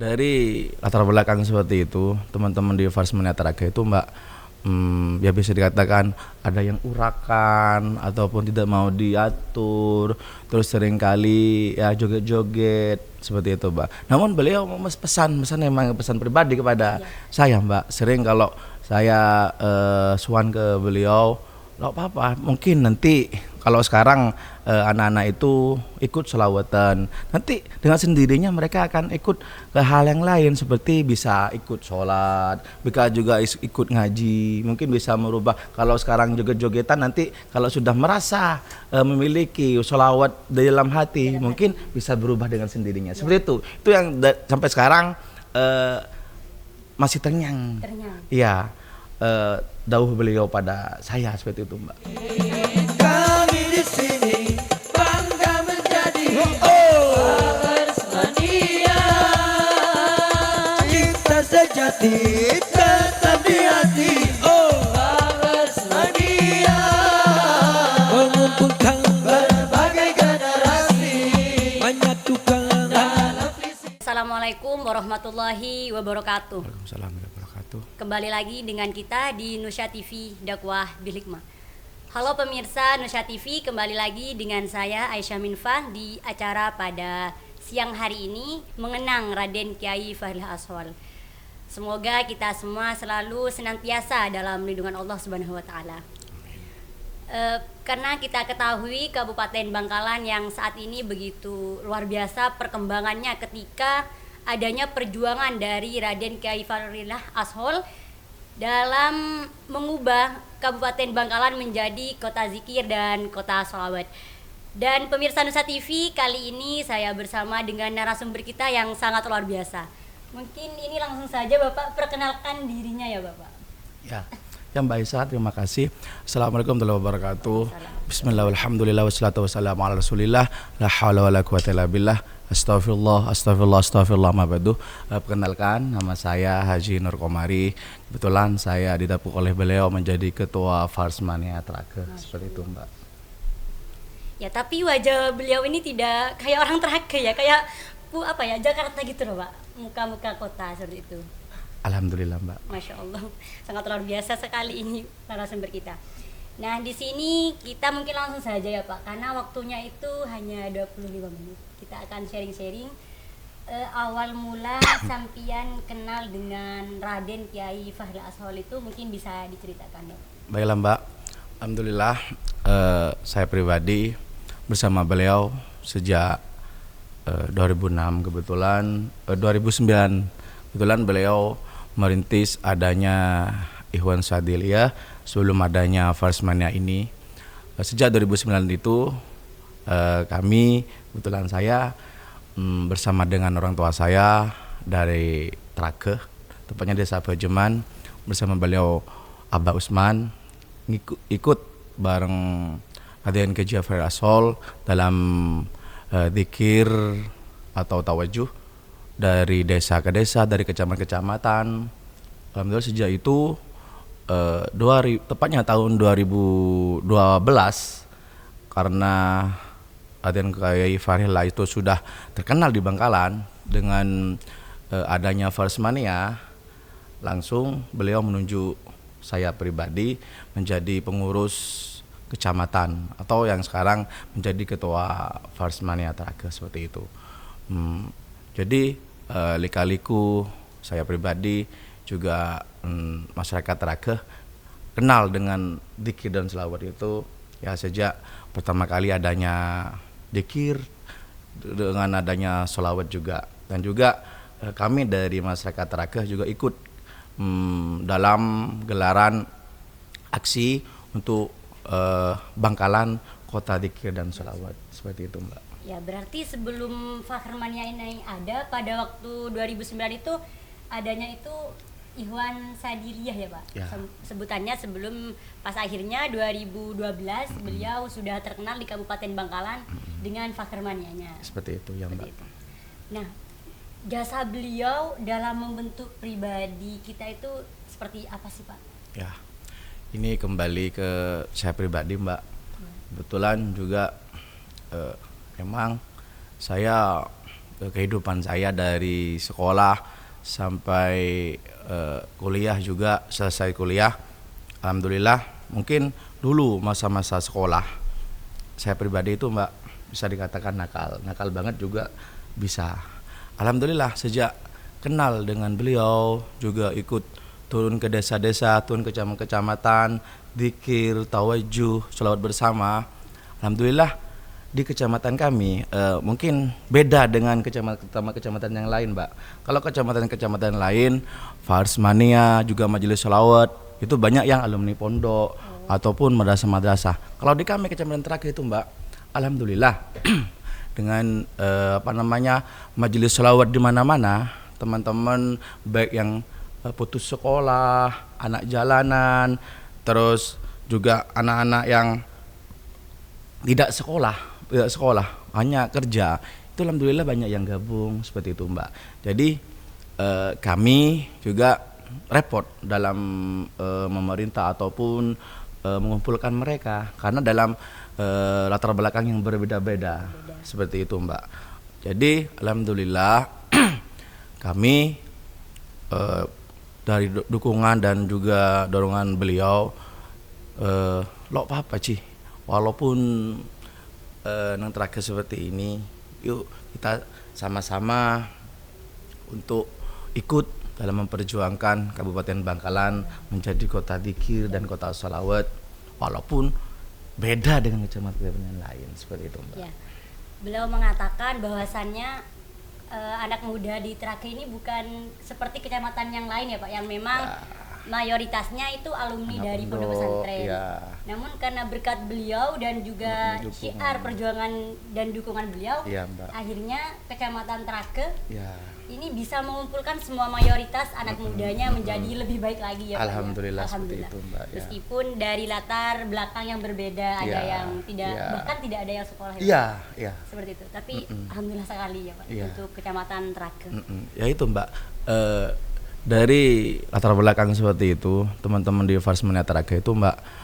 Dari latar belakang seperti itu, teman-teman di Farsmania Taraga itu Mbak, ya bisa dikatakan ada yang urakan ataupun tidak mau diatur, terus seringkali ya joget-joget seperti itu Mbak. Namun beliau pesan memang pesan pribadi kepada saya Mbak. Sering kalau saya suan ke beliau, nggak apa-apa, mungkin nanti kalau sekarang anak-anak itu ikut sholawatan, nanti dengan sendirinya mereka akan ikut ke hal yang lain seperti bisa ikut sholat, bisa juga ikut ngaji, mungkin bisa merubah. Kalau sekarang joget-jogetan, nanti kalau sudah merasa memiliki sholawat di dalam hati, mungkin bisa berubah dengan sendirinya. Seperti itu yang sampai sekarang masih terngiang. Iya, dauh beliau pada saya seperti itu Mbak. Kami di sini bangga menjadi Farsmania. Cinta sejati tetap di hati. Farsmania mengumpulkan berbagai generasi, menyatukan dalam visi. Assalamualaikum warahmatullahi wabarakatuh. Waalaikumsalam warahmatullahi wabarakatuh. Kembali lagi dengan kita di Nusya TV Dakwah Bil Hikmah. Halo pemirsa Nusya TV, kembali lagi dengan saya Aisyah Minfah di acara pada siang hari ini mengenang Raden Kiai Fahril Ashol. Semoga kita semua selalu senantiasa dalam lindungan Allah Subhanahu wa taala. Karena kita ketahui Kabupaten Bangkalan yang saat ini begitu luar biasa perkembangannya ketika adanya perjuangan dari Raden Kiai Fahril Ashol dalam mengubah Kabupaten Bangkalan menjadi kota zikir dan kota sholawat. Dan pemirsa Nusa TV, kali ini saya bersama dengan narasumber kita yang sangat luar biasa. Mungkin ini langsung saja Bapak perkenalkan dirinya ya Bapak. Ya Mbak Aisyah, terima kasih. Assalamualaikum warahmatullahi wabarakatuh. Bismillah, alhamdulillah, wassalatu wassalamu ala rasulillah. La hawla wa la quwata illa billah. Astagfirullah ma ba'du. Perkenalkan, nama saya Haji Nur Komari. Kebetulan saya didapuk oleh beliau menjadi ketua Farsmania Taraga. Seperti itu Mbak. Ya, tapi wajah beliau ini tidak kayak orang Taraga ya, kayak Jakarta gitu loh Pak. Muka-muka kota seperti itu. Alhamdulillah Mbak. Masya Allah, sangat luar biasa sekali ini narasumber kita. Nah, di sini kita mungkin langsung saja ya Pak, karena waktunya itu hanya 25 menit. Kita akan sharing-sharing awal mula sampian kenal dengan Raden Kiai Fahril Ashol itu mungkin bisa diceritakan ya. Baiklah Mbak, alhamdulillah saya pribadi bersama beliau sejak 2006 kebetulan 2009 kebetulan beliau merintis adanya Ikhwan Sadiliyah sebelum adanya Farsmania ini. Sejak 2009 itu kami, kebetulan saya bersama dengan orang tua saya dari Taraga, tepatnya desa Bajeman, bersama beliau Abah Usman ikut bareng Raden Kiai Fahril Ashol dalam zikir atau tawajuh dari desa ke desa, dari kecamatan-kecamatan. Alhamdulillah sejak itu tepatnya tahun 2012, karena Raden Kiai Fahril itu sudah terkenal di Bangkalan dengan adanya Farsmania, langsung beliau menunjuk saya pribadi menjadi pengurus kecamatan atau yang sekarang menjadi ketua Farsmania Taraga seperti itu. Jadi lika-liku saya pribadi juga masyarakat Taraga kenal dengan dzikir dan selawat itu ya sejak pertama kali adanya dzikir dengan adanya selawat juga, dan juga kami dari masyarakat Taraga juga ikut dalam gelaran aksi untuk Bangkalan kota dzikir dan selawat seperti itu Mbak. Ya, berarti sebelum Farsmania ini ada pada waktu 2009 itu adanya itu Ikhwan Sadiliyah ya Pak ya. Sebutannya sebelum pas akhirnya 2012 beliau sudah terkenal di Kabupaten Bangkalan dengan Farsmanianya. Seperti itu ya Mbak. Itu. Nah, jasa beliau dalam membentuk pribadi kita itu seperti apa sih Pak? Ya, ini kembali ke saya pribadi Mbak. Kebetulan juga emang saya kehidupan saya dari sekolah sampai kuliah juga. Selesai kuliah, alhamdulillah. Mungkin dulu masa-masa sekolah saya pribadi itu Mbak bisa dikatakan nakal banget juga bisa. Alhamdulillah sejak kenal dengan beliau juga ikut turun ke desa-desa, turun ke kecamatan, dzikir, tawajuh, sholawat bersama. Alhamdulillah di kecamatan kami mungkin beda dengan kecamatan yang lain, Mbak. Kalau kecamatan lain, Farsmania juga majelis sholawat itu banyak yang alumni pondok ataupun madrasah-madrasah. Kalau di kami kecamatan terakhir itu, Mbak, alhamdulillah dengan majelis sholawat di mana-mana, teman-teman baik yang putus sekolah, anak jalanan, terus juga anak-anak yang tidak sekolah hanya kerja, itu alhamdulillah banyak yang gabung seperti itu, Mbak. Jadi kami juga repot dalam memerintah ataupun mengumpulkan mereka karena dalam latar belakang yang berbeda-beda seperti itu, Mbak. Jadi alhamdulillah kami dari dukungan dan juga dorongan beliau lo apa sih walaupun yang terakhir seperti ini, yuk kita sama-sama untuk ikut dalam memperjuangkan Kabupaten Bangkalan menjadi kota dzikir dan kota sholawat walaupun beda dengan kecamatan yang lain seperti itu, Mbak. Ya. Beliau mengatakan bahwasannya anak muda di Trake ini bukan seperti kecamatan yang lain ya Pak, yang memang mayoritasnya itu alumni Anak dari pondok pondok, pesantren. ya. Namun karena berkat beliau dan juga Dukungan. syiar perjuangan dan dukungan beliau, Iya, Mbak. akhirnya kecamatan Trake Ya. ini bisa mengumpulkan semua mayoritas anak mudanya menjadi lebih baik lagi ya Pak. Alhamdulillah, Ya? seperti itu, Mbak, ya. Meskipun dari latar belakang yang berbeda, ada Ya, yang tidak ya. bahkan tidak ada yang sekolah ya, Pak? Iya, iya. Seperti itu. Tapi alhamdulillah sekali ya Pak Iya. untuk kecamatan Trake. Ya itu, Mbak. Dari latar belakang seperti itu, teman-teman di Farsmania Trake itu, Mbak,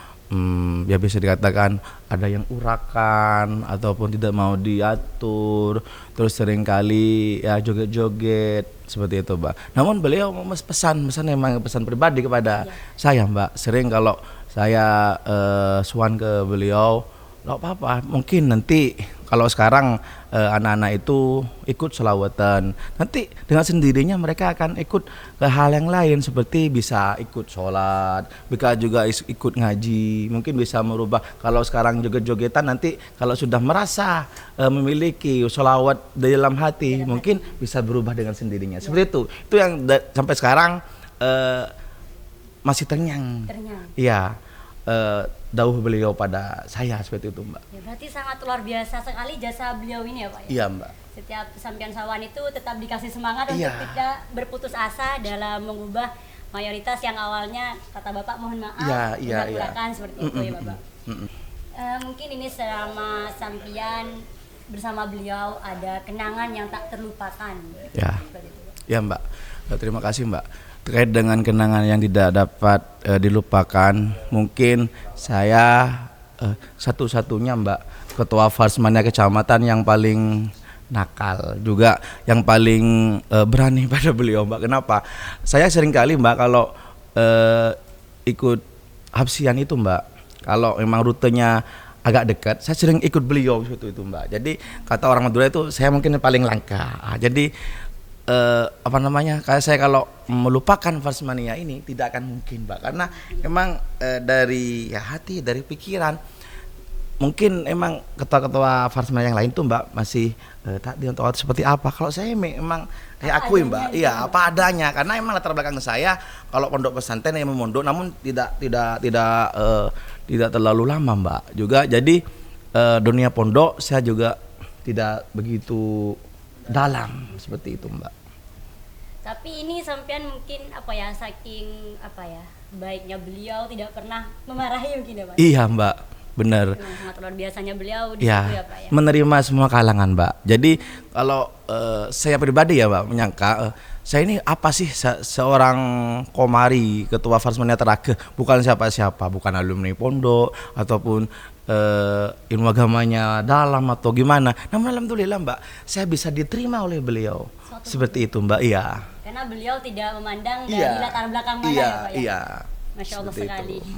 ya bisa dikatakan ada yang urakan ataupun tidak mau diatur, terus seringkali ya joget-joget seperti itu, Mbak. Namun beliau pesan memang pesan pribadi kepada saya, Mbak. Sering kalau saya suan ke beliau, nggak apa-apa, mungkin nanti kalau sekarang anak-anak itu ikut sholawatan, nanti dengan sendirinya mereka akan ikut ke hal yang lain seperti bisa ikut sholat, bisa juga ikut ngaji, mungkin bisa merubah. Kalau sekarang joget-jogetan, nanti kalau sudah merasa memiliki sholawat di dalam hati, mungkin bisa berubah dengan sendirinya. Seperti itu yang sampai sekarang masih terngiang. Iya. Dauh beliau pada saya seperti itu, Mbak. Ya, berarti sangat luar biasa sekali jasa beliau ini ya Pak ya? Iya, Mbak. Setiap sampian sawan itu tetap dikasih semangat Iya. untuk tidak berputus asa dalam mengubah mayoritas yang awalnya kata Bapak mohon maaf Iya. urakan seperti itu ya Bapak. Mungkin ini selama sampian bersama beliau ada kenangan yang tak terlupakan. Ya. Seperti itu, Pak. Ya, Mbak. Terima kasih, Mbak. Terkait dengan kenangan yang tidak dapat dilupakan, mungkin saya satu-satunya, Mbak, ketua Farsmania kecamatan yang paling nakal, juga yang paling berani pada beliau, Mbak. Kenapa? Saya sering kali, Mbak, kalau ikut hapsian itu, Mbak, kalau memang rutenya agak dekat, saya sering ikut beliau itu, Mbak. Jadi kata orang Madura itu saya mungkin paling langka. Jadi kayak saya kalau melupakan Farsmania ini tidak akan mungkin, Mbak, karena memang dari hati, dari pikiran, mungkin emang ketua-ketua Farsmania yang lain tuh, Mbak, masih tak ditahu seperti apa. Kalau saya memang akui, Mbak, iya apa adanya, karena emang latar belakang saya kalau pondok pesantren yang memondok, namun tidak terlalu lama, Mbak. Juga jadi dunia pondok saya juga tidak begitu dalam seperti itu, Mbak. Tapi ini sampean mungkin saking baiknya beliau tidak pernah memarahi mungkin ya Pak. Iya, Mbak, benar. Memang sangat luar biasanya beliau di Ya, situ ya Pak ya. menerima semua kalangan, Mbak. Jadi kalau saya pribadi ya, Mbak, menyangka saya ini apa sih seorang komari ketua Farsmania Trake, bukan siapa-siapa, bukan alumni pondok ataupun ilmu agamanya dalam atau gimana. Namun alhamdulillah Mbak, saya bisa diterima oleh beliau. Seperti itu Mbak, iya. Karena beliau tidak memandang dari Iya. latar belakang mana Iya, ya Pak ya. iya. Masya Allah Seperti sekali. itu.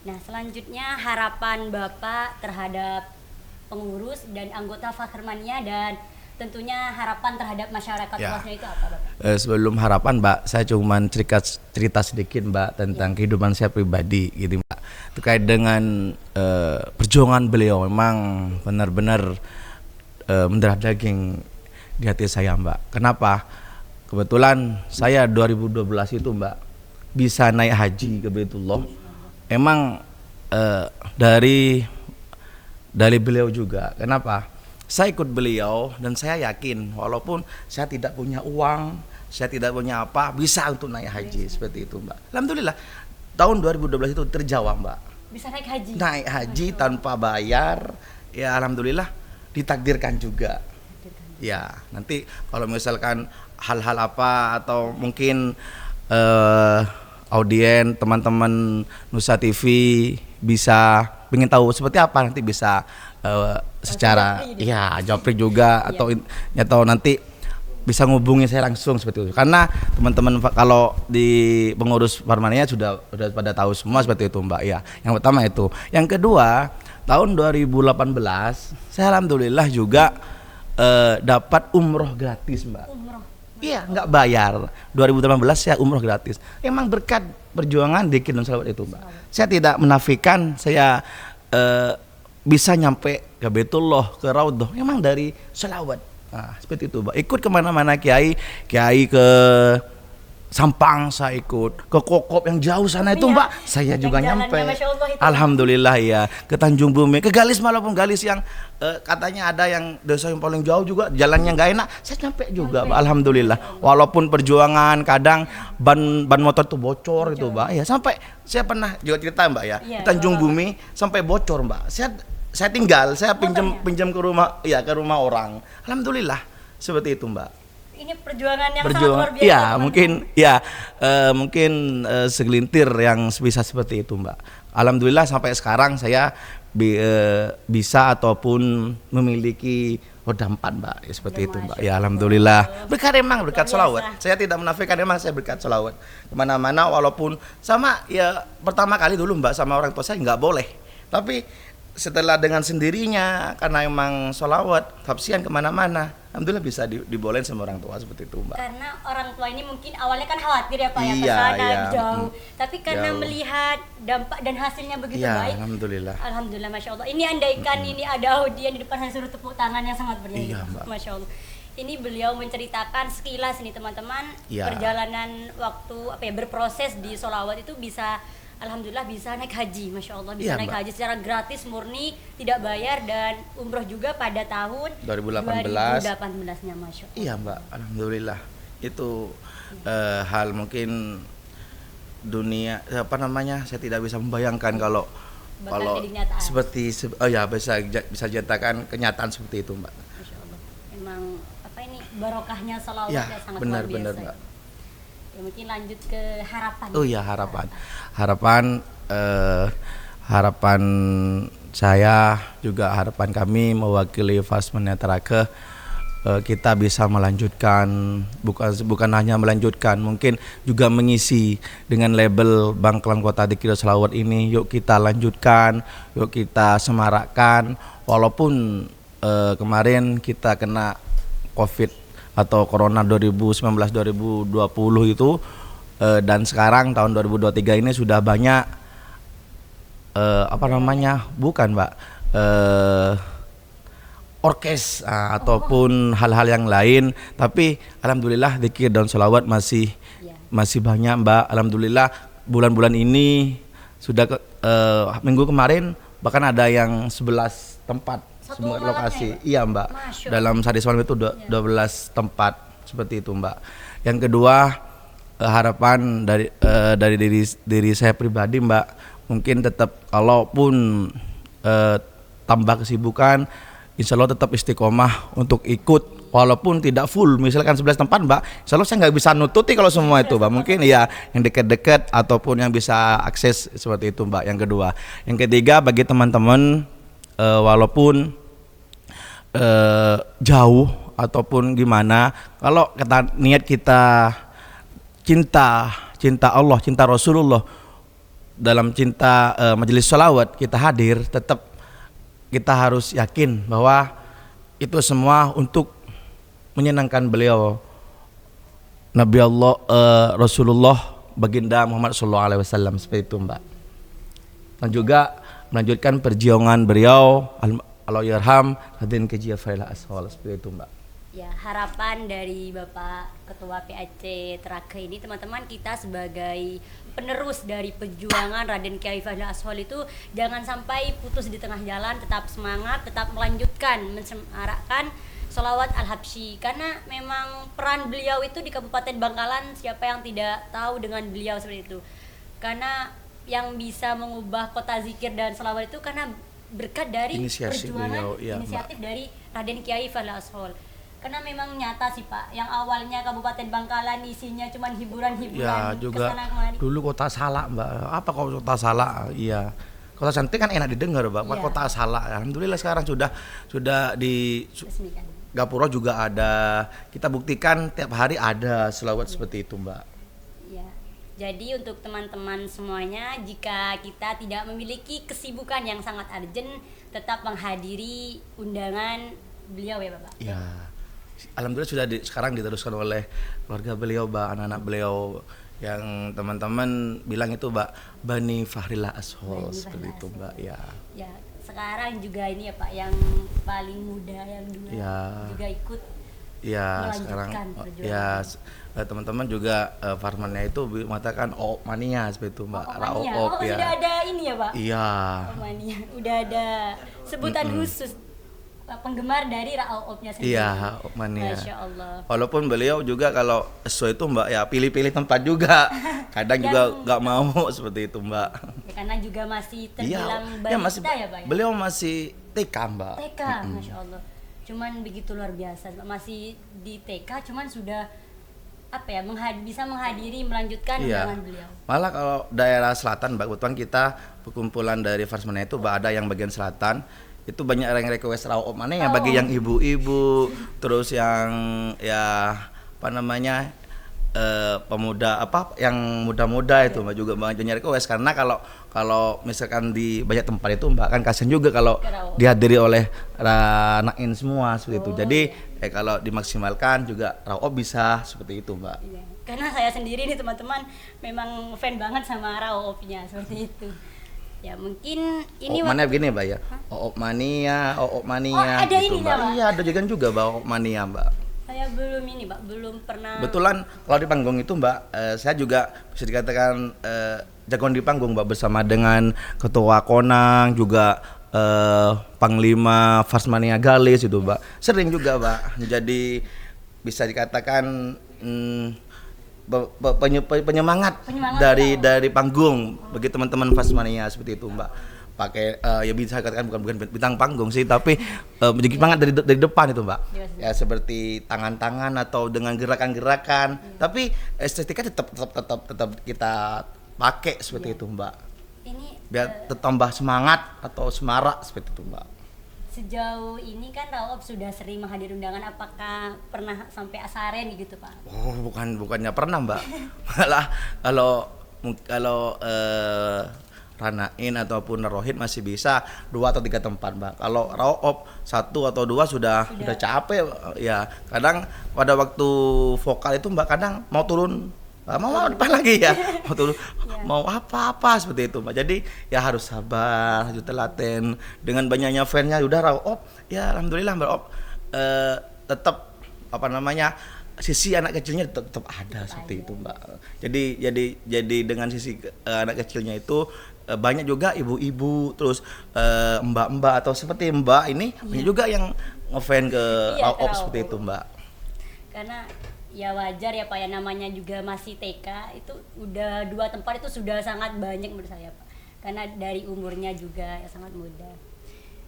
Nah selanjutnya harapan Bapak terhadap pengurus dan anggota Fakhrmania dan tentunya harapan terhadap masyarakat Ya. luasnya itu apa Bapak? Sebelum harapan Mbak, saya cuma cerita sedikit Mbak tentang kehidupan saya pribadi gitu Mbak. Terkait dengan perjuangan beliau, memang benar-benar mendarah daging di hati saya Mbak. Kenapa? Kebetulan saya 2012 itu Mbak bisa naik haji ke Baitullah. Emang dari beliau juga. Kenapa? Saya ikut beliau dan saya yakin walaupun saya tidak punya uang, saya tidak punya apa, bisa untuk naik haji seperti itu Mbak. Alhamdulillah tahun 2012 itu terjawab Mbak. Bisa naik haji? Naik haji tanpa bayar, ya alhamdulillah ditakdirkan juga. Ya nanti kalau misalkan hal-hal apa atau mungkin audien teman-teman Nusa TV bisa ingin tahu seperti apa, nanti bisa secara ya japri juga atau nanti bisa ngubungi saya langsung seperti itu. Karena teman-teman kalau di pengurus Fakhrmania sudah pada tahu semua seperti itu Mbak ya. Yang pertama itu. Yang kedua, tahun 2018 saya alhamdulillah juga dapat umroh gratis Mbak. Iya, nggak bayar. 2018 saya umroh gratis. Emang berkat perjuangan Dzikir dan Shalawat itu Mbak. Saya tidak menafikan saya bisa nyampe ke Baitullah, ke Raudhah, emang dari sholawat. Nah, seperti itu Mbak. Ikut kemana-mana kiai ke Sampang saya ikut, ke Kokop yang jauh sana itu Mbak, saya juga nyampe. Alhamdulillah ya, ke Tanjung Bumi, ke Galis walaupun Galis yang katanya ada yang desa yang paling jauh juga jalannya nggak enak, saya nyampe juga Mbak. Alhamdulillah. Walaupun perjuangan kadang ban motor tuh bocor itu Mbak. Ya sampai saya pernah juga cerita Mbak ya, di Tanjung Bumi sampai bocor Mbak. Saya tinggal, saya pinjam ke rumah orang. Alhamdulillah seperti itu Mbak. Ini perjuangan yang sangat luar biasa. Iya, mungkin segelintir yang bisa seperti itu Mbak. Alhamdulillah sampai sekarang saya bisa ataupun memiliki roda 4 Mbak, ya, seperti itu Mbak. Ya alhamdulillah. Berkat sholawat. Saya tidak menafikan, emang saya berkat sholawat kemana-mana, walaupun sama ya pertama kali dulu Mbak sama orang tua saya nggak boleh, tapi setelah dengan sendirinya karena emang sholawat hafsian kemana-mana, alhamdulillah bisa dibolehin sama orang tua seperti itu Mbak. Karena orang tua ini mungkin awalnya kan khawatir ya Pak ya Iya, kesana iya. jauh, tapi karena Jauh. melihat dampak dan hasilnya begitu Ya baik, alhamdulillah. Masya Allah. Ini andaikan ini ada audien di depan, saya suruh tepuk tangan yang sangat bernyanyi. Iya, Mbak. Masya Allah. Ini beliau menceritakan sekilas ini teman-teman, Iya. perjalanan waktu berproses di sholawat itu bisa, alhamdulillah bisa naik haji, Masya Allah, bisa Iya, naik Mbak. haji secara gratis, murni, tidak bayar, dan umroh juga pada tahun 2018-nya, Masya Allah. Iya Mbak, alhamdulillah. Itu hal mungkin dunia saya tidak bisa membayangkan kalau Bakal jadi kenyataan. seperti bisa jatakan kenyataan seperti itu Mbak. Masya Allah. Emang ini barokahnya sholawat Ya, ya sangat benar, luar biasa. benar, Mbak. Ya, mungkin lanjut ke harapan. Oh iya, harapan saya juga, harapan kami mewakili Fakhrmania Taraqah, kita bisa melanjutkan, bukan hanya melanjutkan, mungkin juga mengisi dengan label Bangkalan Kota Dzikir dan Shalawat ini. Yuk kita lanjutkan, yuk kita semarakkan, walaupun kemarin kita kena COVID atau Corona 2019-2020 itu, dan sekarang tahun 2023 ini sudah banyak orkes ataupun hal-hal yang lain, tapi alhamdulillah dzikir dan sholawat masih banyak Mbak. Alhamdulillah bulan-bulan ini sudah minggu kemarin bahkan ada yang 11 tempat, semua lokasi. Iya Mbak. Dalam Sadis Malam itu 12 tempat seperti itu Mbak. Yang kedua, harapan dari diri saya pribadi Mbak, mungkin tetap kalaupun tambah kesibukan, insya Allah tetap istiqomah untuk ikut, walaupun tidak full, misalkan 11 tempat Mbak, insya Allah saya nggak bisa nututi kalau semua itu Mbak, mungkin ya yang dekat-dekat ataupun yang bisa akses seperti itu Mbak. Yang kedua, yang ketiga, bagi teman-teman walaupun jauh ataupun gimana, kalau niat kita cinta Allah, cinta Rasulullah, dalam cinta majelis sholawat kita hadir, tetap kita harus yakin bahwa itu semua untuk menyenangkan beliau, Nabi Allah, Rasulullah baginda Muhammad SAW, seperti itu Mbak. Dan juga melanjutkan perjuangan beliau Allahyarham Raden Kiai Fahril Ashol, seperti itu Mbak. Ya, harapan dari Bapak Ketua PAC Trake ini, teman-teman, kita sebagai penerus dari perjuangan Raden Kiai Fahril Ashol itu jangan sampai putus di tengah jalan, tetap semangat, tetap melanjutkan mensemarakkan sholawat Al-Habsyi, karena memang peran beliau itu di Kabupaten Bangkalan, siapa yang tidak tahu dengan beliau seperti itu. Karena yang bisa mengubah kota zikir dan sholawat itu karena berkat dari perjuangan beliau, ya, inisiatif dari Raden Kiai Fahril Ashol. Karena memang nyata sih Pak, yang awalnya Kabupaten Bangkalan isinya cuma hiburan-hiburan, ya, juga kesana kemari. Dulu kota Salak Mbak, apa kota Salak? Iya, kota cantik kan enak didengar Mbak, ya. Kota Salak, alhamdulillah sekarang sudah di resmikan. Gapura juga ada, kita buktikan tiap hari ada selawat seperti itu Mbak. Ya, jadi untuk teman-teman semuanya, jika kita tidak memiliki kesibukan yang sangat urgent, tetap menghadiri undangan beliau ya Bapak. Ya, alhamdulillah sudah sekarang diteruskan oleh keluarga beliau Mbak, anak-anak beliau yang teman-teman bilang itu Mbak Bani Fahril Ashol, seperti itu Mbak. Ya. Ya, sekarang juga ini ya Pak, yang paling muda yang dua juga ikut sekarang ya, teman-teman juga Farmannya itu mengatakan OOP mania seperti itu Mbak. OOP ya. Sudah ada ini ya Pak? Iya. OOP mania, udah ada sebutan khusus penggemar dari OOP-nya sendiri. Iya, OOP mania. Masya Allah. Walaupun beliau juga kalau show itu Mbak ya pilih-pilih tempat juga. Kadang juga nggak mau seperti itu Mbak. Ya, karena juga masih terbilang balita ya Pak. Beliau masih TK Mbak. TK, Masya Allah. Cuman begitu luar biasa, masih di TK, cuman sudah apa ya, bisa menghadiri, melanjutkan undangan beliau. Malah kalau daerah selatan Mbak, kebetulan kita perkumpulan dari Farsmania itu Mbak, ada yang bagian selatan itu banyak yang request OOP mana ya, bagi yang ibu-ibu, terus yang ya apa namanya pemuda yang muda-muda itu Mbak, juga banyak request, karena kalau misalkan di banyak tempat itu Mbak kan kasihan juga kalau dihadiri oleh anak-anak semua seperti itu. Jadi kalau dimaksimalkan juga RAOP bisa seperti itu Mbak. Iya. Karena saya sendiri nih teman-teman memang fan banget sama RAOP-nya seperti itu. Ya mungkin ini mana begini Mbak ya. OOP mania. Oh, ada gitu, ini Mbak. Iya, ada juga Mbak OOP mania Mbak. Saya belum ini Mbak, belum pernah. Betulan kalau di panggung itu Mbak, saya juga bisa dikatakan jagoan di panggung Mbak, bersama dengan Ketua Konang, juga Panglima Farsmania Galis itu Mbak. Sering juga Mbak, jadi bisa dikatakan penyemangat dari panggung bagi teman-teman Farsmania seperti itu Mbak. Pakai ya bisa katakan bukan bintang panggung sih, tapi menjadi semangat dari depan itu Mbak. Ya seperti tangan-tangan atau dengan gerakan-gerakan, tapi estetika tetap kita pakai seperti itu Mbak. Ini biar tambah semangat atau semarak seperti itu Mbak. Sejauh ini kan RAOP sudah sering menghadiri undangan, apakah pernah sampai asaren gitu Pak? Oh, bukannya pernah Mbak. Malah kalau Ranain ataupun Rohit masih bisa 2 atau 3 tempat Mbak. Kalau RAOP 1 atau 2 sudah capek ya. Kadang pada waktu vokal itu Mbak kadang mau turun, mau depan lagi ya, mau turun, mau apa seperti itu Mbak. Jadi ya harus sabar, harus telaten. Dengan banyaknya fansnya udah RAOP ya alhamdulillah Mbak. Tetap apa namanya, sisi anak kecilnya tetap ada seperti itu Mbak. Jadi dengan sisi anak kecilnya itu banyak juga ibu-ibu, terus mbak-mbak atau seperti Mbak ini banyak juga yang ngefan ke RAOP seperti itu Mbak. Karena ya wajar ya Pak ya, namanya juga masih TK, itu udah 2 tempat itu sudah sangat banyak menurut saya Pak. Karena dari umurnya juga ya sangat muda.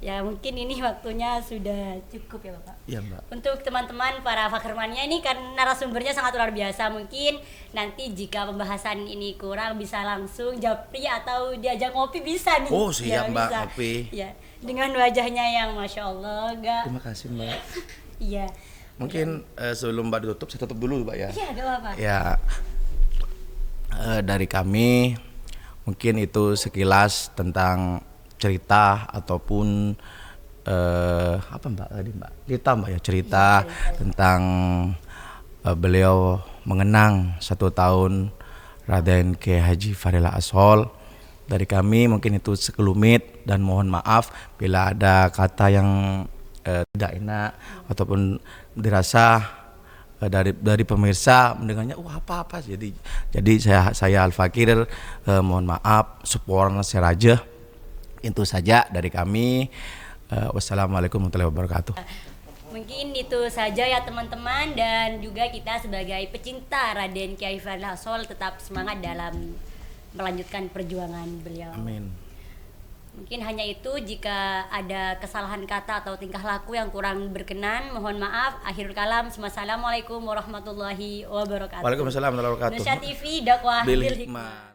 Ya mungkin ini waktunya sudah cukup ya Bapak. Iya Mbak. Untuk teman-teman para fakirmania ini kan narasumbernya sangat luar biasa. Mungkin nanti jika pembahasan ini kurang bisa langsung japri atau diajak ngopi bisa nih. Oh siap Mbak, bisa. ngopi. Ya, dengan wajahnya yang masya Allah enggak. Terima kasih Mbak. Iya. Mungkin sebelum Mbak ditutup, saya tutup dulu Mbak ya. Iya, gak apa-apa. Ya, dari kami mungkin itu sekilas tentang cerita ataupun apa Mbak tadi Mbak? Mbak ya cerita tentang beliau mengenang 1 tahun Raden Kiai Haji Fahrilah Ashol. Dari kami mungkin itu sekelumit dan mohon maaf bila ada kata yang tidak enak ataupun dirasa dari pemirsa mendengarnya apa jadi saya Al Fakir mohon maaf support seraja. Itu saja dari kami. Wassalamualaikum warahmatullahi wabarakatuh. Mungkin itu saja ya teman-teman, dan juga kita sebagai pecinta Raden Kiai Fahrilah Ashol tetap semangat dalam melanjutkan perjuangan beliau. Amin. Mungkin hanya itu, jika ada kesalahan kata atau tingkah laku yang kurang berkenan mohon maaf. Akhirul kalam, wassalamualaikum warahmatullahi wabarakatuh. Waalaikumsalam warahmatullahi wabarakatuh. Indonesia TV dakwah Bil bil hikmah. hikmah.